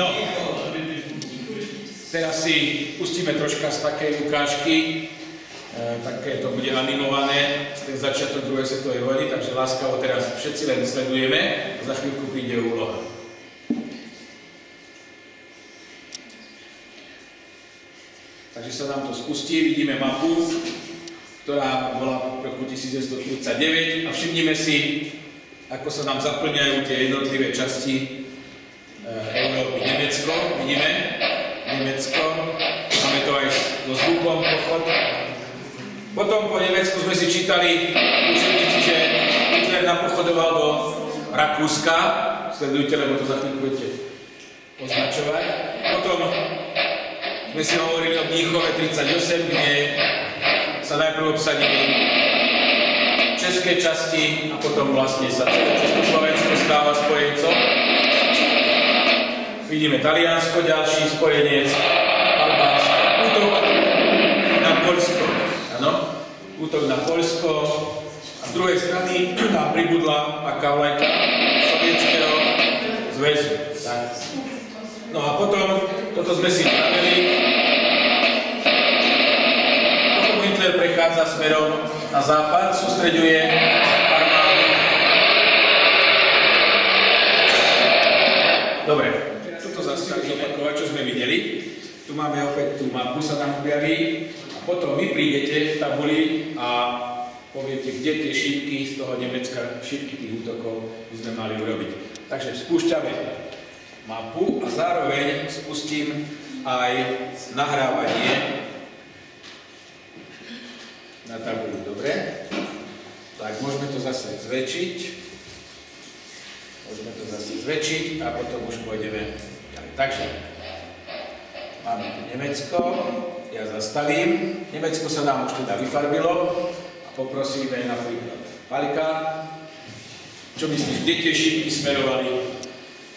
No, teraz si pustíme troška z takej ukážky, také to bude animované, ten začiatok druhej svetovej vojny, takže láskavo teraz všetci len sledujeme a za chvíľku príde úloha. Takže sa nám to spustí, vidíme mapu, ktorá bola v roku 1939 a všimnime si, ako sa nám zaplňajú tie jednotlivé časti Európy. Nemecko, vidíme, Nemecko, máme to aj so zvukom pochod. Potom po Nemecku sme si čítali učebnici, že Hitler napochodoval do Rakúska, sledujte, lebo to za chvíľku budete označovať. Potom sme si hovorili o Mníchove 38, kde sa najprv obsadili české časti a potom vlastne sa celé Československo stáva spojencom. Vidíme Taliansko, ďalší spojenec, Albánsko, útok na Poľsko. Áno, útok na Poľsko a z druhej strany tam pribudla aká vlajka Sovietskeho zväzu. No a potom, toto sme si pravili, potom Hitler prechádza smerom na západ, sústreďuje armádu. Dobre, toto zase zopakovať, čo sme videli. Tu máme opäť tú mapu, sa nám objaví. A potom vy prídete v tabuli a poviete, kde tie šípky z toho Nemecka, šípky tých útokov by sme mali urobiť. Takže spúšťame mapu a zároveň spustím aj nahrávanie na tabuli. Dobre? Tak môžeme to zase zväčšiť. Môžeme to zase zväčšiť a potom už pôjdeme ďalej. Takže máme tu Nemecko. Ja zastavím. Nemecko sa nám už teda vyfarbilo a poprosíme napríklad Palika. Čo myslíš, kde tie šípky smerovali?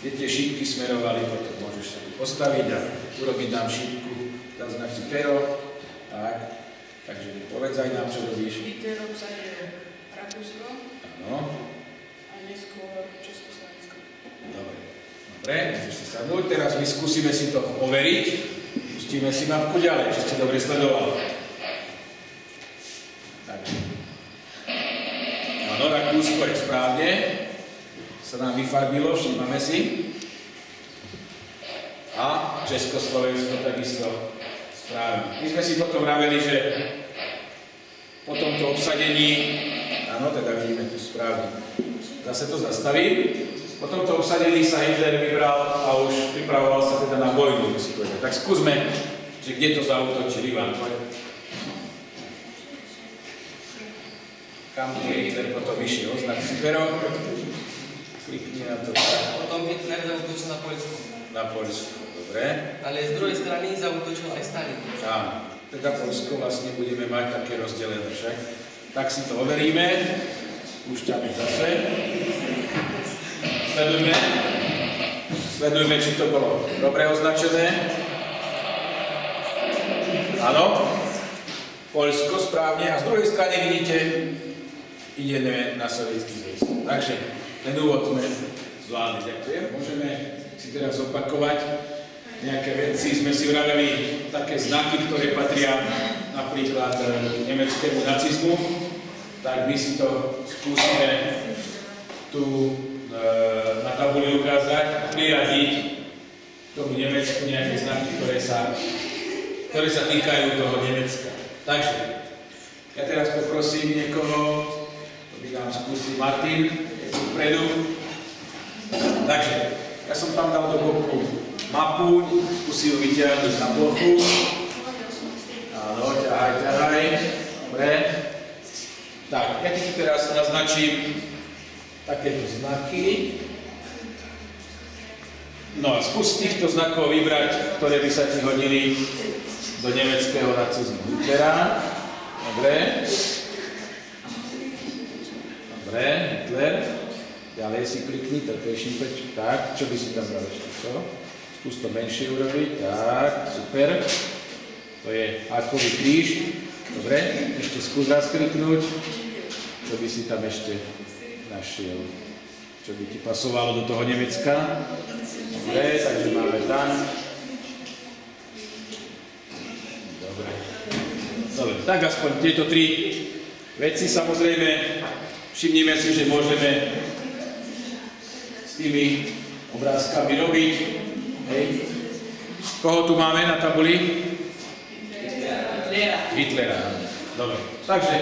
Kde tie šípky smerovali, potom môžeš sa tu postaviť a urobiť nám šípku, zaznať si pero. Tak. Takže povedz aj nám, čo robíš. Hitler obsadil Rakúsko. Áno. A neskôr Československo. Dobre. Dobre, môžeš si sadnúť. Teraz my skúsime si to overiť. Pustíme si mapku ďalej, či ste dobre sledovali. Takže. Áno, Rakúsko je správne. Sa nám vyfarbilo, všímame si. A Československo takisto správne. My sme si potom vraveli, že po tomto obsadení, áno, teda vidíme tu správne, zase to zastaví. Po tomto obsadení sa Hitler vybral a už pripravoval sa teda na vojnu. Tak skúsme, že kde to zaútočili vám. Kam je Hitler potom išiel? Znak si pero. Klikni na to. Potom Hitler zaútočil na Poľsku. Na Poľsku, dobre. Ale z druhej strany zaútočil aj Stalin. Áno. Teda Poľsko vlastne budeme mať také rozdelené, však? Tak si to overíme. Púšťame zase. Sledujme. Sledujme, či to bolo dobre označené. Áno. Poľsko správne. A z druhej strany vidíte, ideme na Sovietsky zväz. Takže ten úvod sme zvládli. Ďakujem. Môžeme si teraz opakovať nejaké veci. Sme si vraveli také znaky, ktoré patria napríklad nemeckému nacizmu. Tak my si to skúsime tu na tabuli ukázať, priradiť tomu Nemecku nejaké znaky, ktoré sa týkajú toho Nemecka. Takže ja teraz poprosím niekoho, by nám skúsil Martin, vpredu. Takže, ja som tam dal do boku mapu, skúsil vyťahnuť na plochu. Áno, ťahaj. Dobre. Tak, ja ti teraz naznačím takéto znaky. No a skús týchto znakov vybrať, ktoré by sa ti hodili do nemeckého nacizmu. Hitlera. Dobre. Dobre, Hitler. Ďalej si klikni, toto je šípečka. Tak, čo by si tam dal ešte? Čo? Skús to menšie urobiť. Tak, super. To je hákový kríž. Dobre, ešte skús raz kliknúť. Čo by si tam ešte našiel? Čo by ti pasovalo do toho Nemecka? Dobre, takže máme tam. Dobre. Dobre, tak aspoň tieto tri veci samozrejme. Všimnime si, že môžeme s tými obrázkami robiť. Hej. Koho tu máme na tabuli? Hitlera. Dobre, takže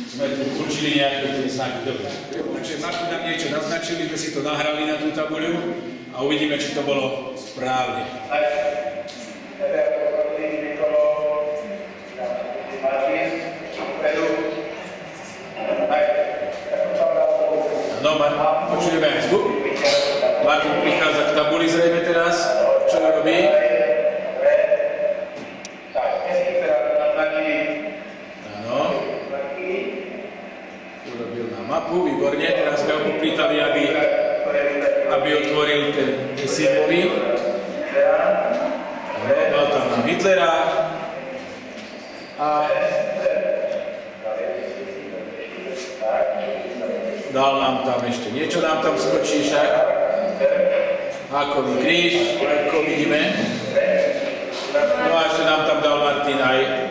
sme tu určili nejaké tie znaky. Dobre. Takže Martin nám niečo naznačili, sme si to nahrali na tú tabuľu a uvidíme, či to bolo správne. No, počujeme aj zvuk. Martin prichádza k tabuli zrejme teraz. Čo robí? Áno. Urobil na mapu, výborne. Teraz sme ho poplítali, aby otvoril tie symboly. Áno, dal tam na Hitlera. A dal nám tam ešte niečo, nám tam skočí však. Hákový kríž, ako vidíme. No a ešte nám tam dal Martin aj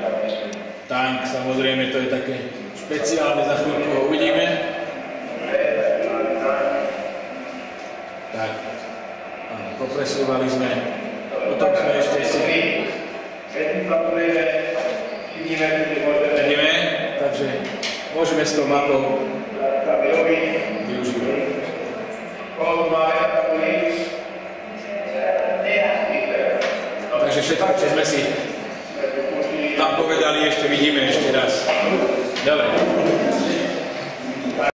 tank, samozrejme, to je také špeciálne, za chvíľku ho uvidíme. Tak, áno, popresúvali sme, potom sme ešte si vidíme, takže môžeme s tou mapou využívať. Takže všetko, čo sme si tam povedali, ešte vidíme ešte raz. Dobre.